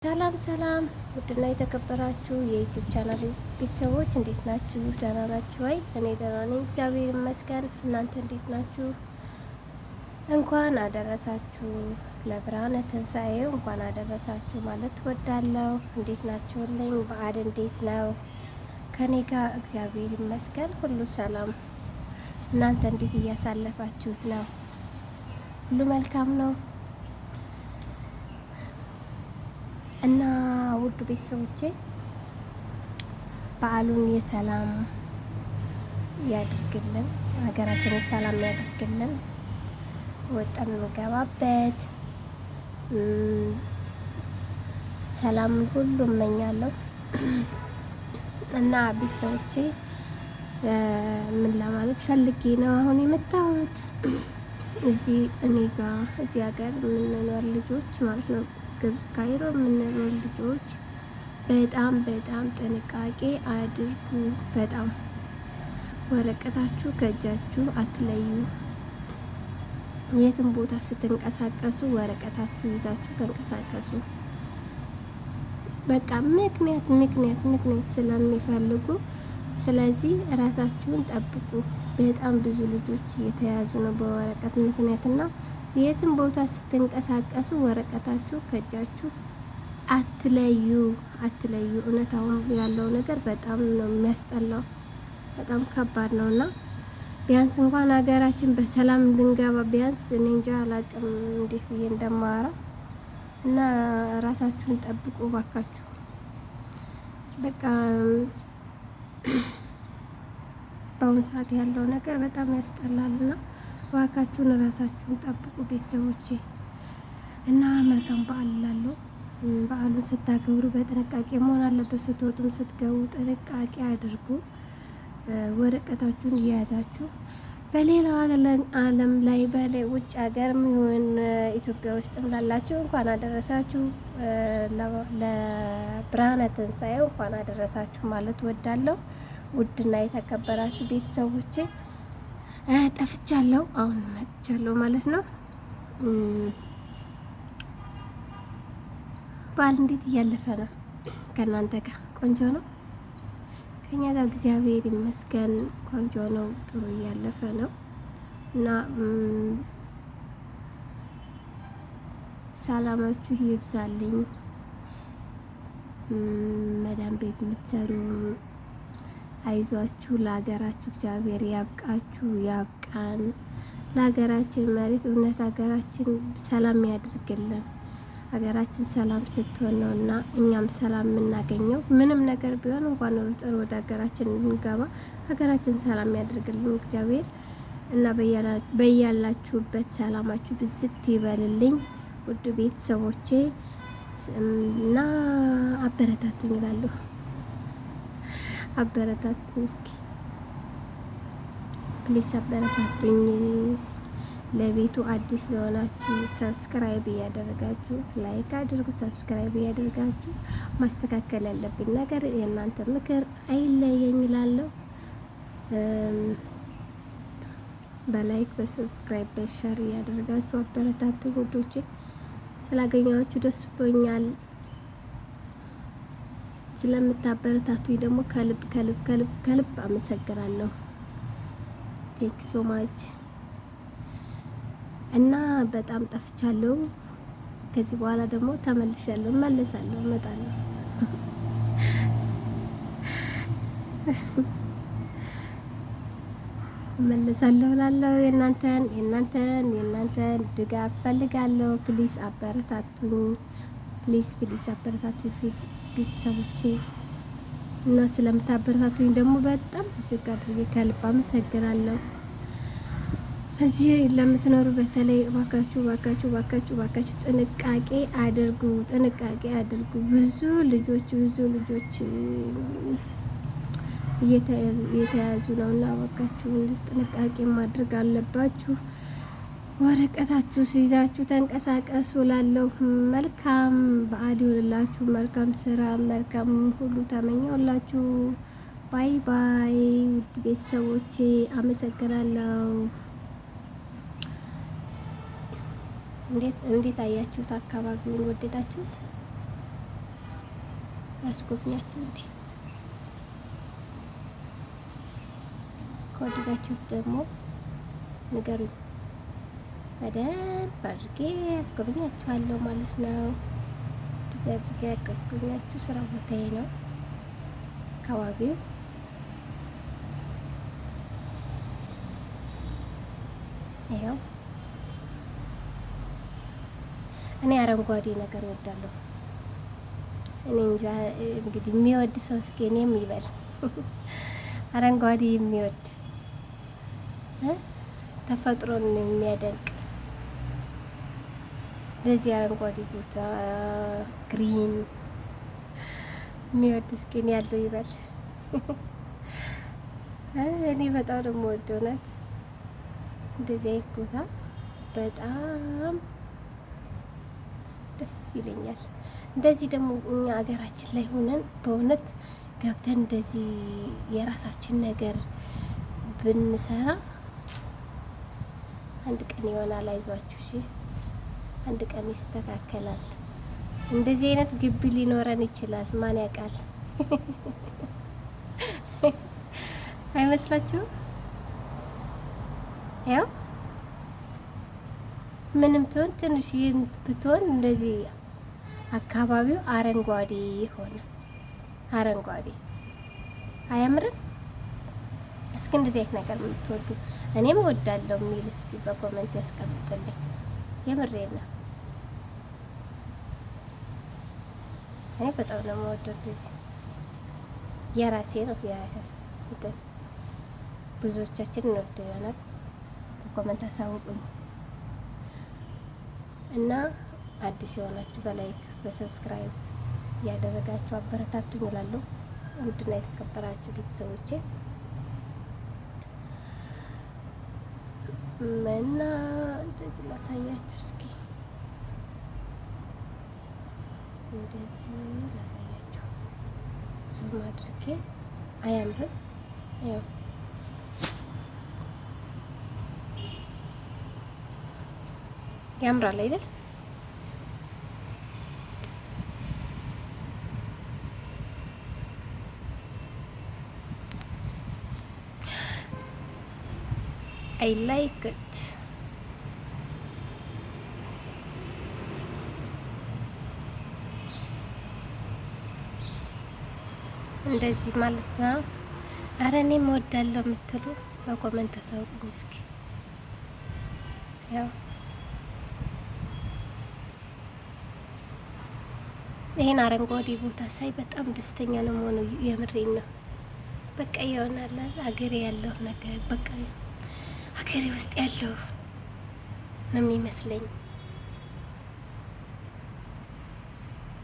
ሰላም ሰላም ውድና የተከበራችሁ የዩቲዩብ ቻናል ቤተሰቦች እንዴት ናችሁ? ደህና ናችሁ ወይ? እኔ ደህና ነኝ፣ እግዚአብሔር ይመስገን። እናንተ እንዴት ናችሁ? እንኳን አደረሳችሁ ለብርሃነ ትንሣኤው፣ እንኳን አደረሳችሁ ማለት ወዳለሁ። እንዴት ናችሁልኝ? በዓል እንዴት ነው? ከኔ ጋር እግዚአብሔር ይመስገን ሁሉ ሰላም። እናንተ እንዴት እያሳለፋችሁት ነው? ሁሉ መልካም ነው? እና ውድ ቤተሰቦቼ በዓሉን የሰላም ያድርግልን፣ ሀገራችንን ሰላም ያድርግልን፣ ወጠን እንገባበት፣ ሰላምን ሁሉ እመኛለሁ። እና ቤተሰቦቼ ምን ለማለት ፈልጌ ነው አሁን የመጣሁት፣ እዚህ እኔ ጋር እዚህ ሀገር የምንኖር ልጆች ማለት ነው፣ ግብጽ ካይሮ የምንኖር ልጆች በጣም ጥንቃቄ አድርጉ። በጣም ወረቀታችሁ ከእጃችሁ አትለዩ። የትም ቦታ ስትንቀሳቀሱ ወረቀታችሁ ይዛችሁ ተንቀሳቀሱ። በቃ ምክንያት ስለሚፈልጉ፣ ስለዚህ ራሳችሁን ጠብቁ። በጣም ብዙ ልጆች እየተያዙ ነው በወረቀት ምክንያትና የትም ቦታ ስትንቀሳቀሱ ወረቀታችሁ ከእጃችሁ አትለዩ። እውነታውን ያለው ነገር በጣም ነው የሚያስጠላው፣ በጣም ከባድ ነውና ቢያንስ እንኳን ሀገራችን በሰላም እንድንገባ ቢያንስ እኔ እንጃ አላቅም እንዴት ብዬ እንደማወራ እና ራሳችሁን ጠብቁ ባካችሁ። በቃ በአሁኑ ሰዓት ያለው ነገር በጣም ያስጠላልና እባካችሁን ራሳችሁን ጠብቁ ቤተሰቦቼ። እና መልካም በዓል እላለሁ። በዓሉን ስታከብሩ በጥንቃቄ መሆን አለበት። ስትወጡም ስትገቡ ጥንቃቄ አድርጉ። ወረቀታችሁን እየያዛችሁ በሌላው ዓለም ላይ ውጭ ሀገርም ይሁን ኢትዮጵያ ውስጥም ላላችሁ እንኳን አደረሳችሁ ለብርሃነ ትንሣኤው እንኳን አደረሳችሁ ማለት ወዳለሁ። ውድና የተከበራችሁ ቤተሰቦቼ ጠፍቻለሁ፣ አሁን መጥቻለሁ ማለት ነው። በዓል እንዴት እያለፈ ነው ከእናንተ ጋር? ቆንጆ ነው? ከኛ ጋር እግዚአብሔር ይመስገን ቆንጆ ነው፣ ጥሩ እያለፈ ነው። እና ሰላማችሁ ይብዛልኝ። መዳም ቤት የምትሰሩ አይዟችሁ፣ ለሀገራችሁ እግዚአብሔር ያብቃችሁ፣ ያብቃን። ለሀገራችን መሬት እውነት ሀገራችን ሰላም ያድርግልን። ሀገራችን ሰላም ስትሆን ነው እና እኛም ሰላም የምናገኘው። ምንም ነገር ቢሆን እንኳን ሩጠን ወደ ሀገራችን እንገባ፣ ሀገራችን ሰላም ያድርግልን እግዚአብሔር። እና በያላችሁበት ሰላማችሁ ብዝት ይበልልኝ ውድ ቤተሰቦቼ። እና አበረታቱኝ እላለሁ። አበረታቱኝ እስኪ ፕሊስ አበረታቱኝ። ለቤቱ አዲስ ለሆናችሁ ሰብስክራይብ እያደረጋችሁ ላይክ አድርጉ። ሰብስክራይብ እያደረጋችሁ ማስተካከል ያለብኝ ነገር የእናንተ ምክር አይለየኝ እላለሁ። በላይክ በሰብስክራይብ በሸር እያደረጋችሁ አበረታቱኝ ውዶቼ። ስላገኘኋችሁ ደስ ብሎኛል። ስለምታበረታቱኝ ደግሞ ከልብ አመሰግናለሁ። ቴንክ ሶ ማች። እና በጣም ጠፍቻለሁ። ከዚህ በኋላ ደግሞ ተመልሻለሁ፣ እመጣለሁ። እላለሁ። የእናንተን ድጋፍ ፈልጋለሁ። ፕሊስ አበረታቱኝ፣ ፕሊስ አበረታቱኝ ቤተሰቦቼ። እና ስለምታበረታቱኝ ደግሞ በጣም እጅግ አድርጌ ከልብ አመሰግናለሁ። እዚህ ለምትኖሩ በተለይ እባካችሁ ጥንቃቄ አድርጉ። ብዙ ልጆች እየተያዙ ነው እና እባካችሁ ጥንቃቄ ማድረግ አለባችሁ። ወረቀታችሁ ሲይዛችሁ ተንቀሳቀሱ ላለሁ። መልካም በዓል ይሁንላችሁ። መልካም ስራ፣ መልካም ሁሉ ተመኘውላችሁ። ባይ ባይ ውድ ቤተሰቦቼ፣ አመሰግናለሁ። እንዴት አያችሁት? አካባቢውን ወደዳችሁት? አስጎብኛችሁ እንዴ? ከወደዳችሁት ደግሞ ንገሩኝ። በደንብ አድርጌ አስጎብኛችኋለሁ ማለት ነው። እንደዚህ አድርጌ ያስጎብኛችሁ። ስራ ቦታዬ ነው አካባቢው። ይኸው እኔ አረንጓዴ ነገር እወዳለሁ። እኔ እንጃ እንግዲህ የሚወድ ሰው እስኪ እኔም ይበል። አረንጓዴ የሚወድ ተፈጥሮን የሚያደንቅ ለዚህ አረንጓዴ ቦታ ግሪን የሚወድ እስኪ እኔ ያለው ይበል። እኔ በጣም ነው የምወደው እውነት እንደዚህ አይነት ቦታ በጣም ደስ ይለኛል። እንደዚህ ደግሞ እኛ ሀገራችን ላይ ሆነን በእውነት ገብተን እንደዚህ የራሳችን ነገር ብንሰራ አንድ ቀን ይሆናል። አይዟችሁ እሺ፣ አንድ ቀን ይስተካከላል። እንደዚህ አይነት ግቢ ሊኖረን ይችላል። ማን ያውቃል? አይመስላችሁም? ያው ምንም ትሆን ትንሽ ብትሆን እንደዚህ አካባቢው አረንጓዴ ሆነ። አረንጓዴ አያምርም? እስኪ እንደዚህ አይነት ነገር የምትወዱ እኔም እወዳለሁ የሚል እስኪ በኮሜንት ያስቀምጥልኝ። የምሬን ነው። እኔ በጣም ነው የምወደው። እንደዚህ የራሴ ነው የራሴስ እንትን ብዙዎቻችን እንወድ ይሆናል። በኮሜንት አሳውቁኝ እና አዲስ የሆናችሁ በላይክ በሰብስክራይብ ያደረጋችሁ አበረታቱኝ እላለሁ። ውድና የተከበራችሁ ቤተሰቦቼ እና እንደዚህ ላሳያችሁ እስኪ እንደዚህ ላሳያችሁ ዙም አድርጌ። አያምርም? ያው ያምራል አይደል? I like it. እንደዚህ ማለት ነው። አረ እኔም እወዳለሁ የምትሉ በኮሜንት አሳውቁኝ እስኪ። ያው ይሄን አረንጓዴ ቦታ ሳይ በጣም ደስተኛ ነው የምሆነው። የምሬን ነው። በቃ ይሆናል አገሬ ያለው ነገር በቃ ሀገሬ ውስጥ ያለው ነው የሚመስለኝ።